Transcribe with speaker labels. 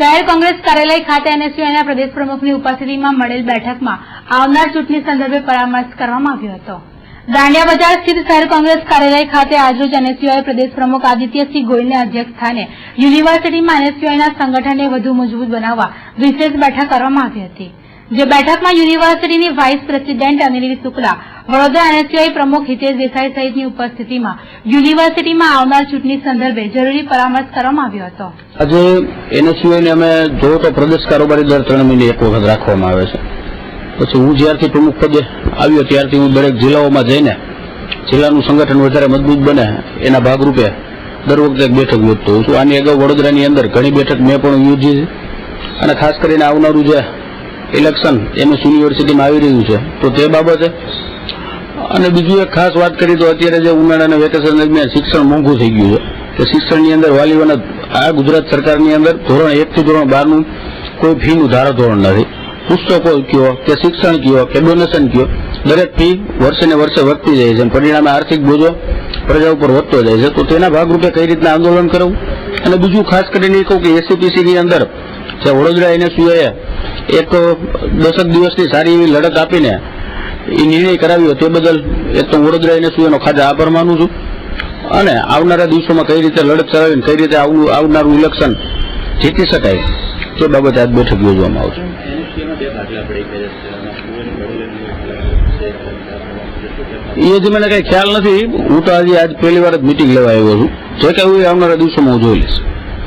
Speaker 1: શહેર કોંગ્રેસ કાર્યાલય ખાતે એનએસયુઆઈના પ્રદેશ પ્રમુખની ઉપસ્થિતિમાં મળેલ બેઠકમાં આવનાર ચૂંટણી સંદર્ભે પરામર્શ કરવામાં આવ્યો હતો। દાંડિયા બજાર સ્થિત શહેર કોંગ્રેસ કાર્યાલય ખાતે આજરોજ એનએસયુઆઈ પ્રદેશ પ્રમુખ આદિત્યસિંહ ગોયલના અધ્યક્ષ સ્થાને યુનિવર્સિટીમાં એનએસયુઆઈના સંગઠનને વધુ મજબૂત બનાવવા વિશેષ બેઠક કરવામાં આવી હતી, જે બેઠકમાં યુનિવર્સિટીની vice president Anil Shukla, Vadodara NSUI પ્રમુખ હિતેશ દેસાઈ સહિતની ઉપસ્થિતિમાં યુનિવર્સિટીમાં આવનાર ચૂંટણી સંદર્ભે જરૂરી પરામર્શ કરવામાં આવ્યો હતો।
Speaker 2: આજે એનએસયુઆઈને અમે જો તો પ્રદેશ કારોબારી દર 3 મહિને એક વખત રાખવામાં આવે છે। પછી હું જ્યારથી પ્રમુખ પદે આવ્યો ત્યારથી હું દરેક જિલ્લાઓમાં જઈને જિલ્લાનું સંગઠન વધારે મજબૂત બને એના ભાગરૂપે દર વખતે એક બેઠક યોજતો હોઉં છું। આની અગાઉ વડોદરાની અંદર ઘણી બેઠક મેં પણ યોજી છે અને ખાસ કરીને આવનારું જે ઇલેક્શન એમએસ યુનિવર્સિટીમાં આવી રહ્યું છે તો તે બાબતે અને બીજું એક ખાસ વાત કરી તો અત્યારે જે ઉનાળાના વેકેશન દરમિયાન શિક્ષણ મોંઘું થઈ ગયું છે કે શિક્ષણની અંદર વાલીઓના આ ગુજરાત સરકારની અંદર ધોરણ 1 થી ધોરણ 12 નું કોઈ ફીનું ધારાધોરણ નથી। પુસ્તકો કયો કે શિક્ષણ કયો કે ડોનેશન કયો દરેક ફી વર્ષે ને વર્ષે વધતી જાય છે, પરિણામે આર્થિક બોજો પ્રજા ઉપર વધતો જાય છે। તો તેના ભાગરૂપે કઈ રીતના આંદોલન કરવું અને બીજું ખાસ કરીને એ કહું કે એસસીપીસીની અંદર જે વડોદરા એનએસયુએ એક 10 દિવસની સારી એવી લડત આપીને એ નિર્ણય કરાવ્યો તે બદલ એક તો વડોદરા એનએસયુનો ખાસ આભાર માનું છું અને આવનારા દિવસોમાં કઈ રીતે લડત ચલાવીને કઈ રીતે આવનારું ઇલેક્શન જીતી શકાય તે બાબતે આજ બેઠક યોજવામાં આવશે। એ જ મને કઈ ખ્યાલ નથી, હું તો આજે આજ પહેલી વાર જ મીટિંગ લેવા આવ્યો છું, જે કઈ આવનારા દિવસોમાં હું જોઈ લઈશ।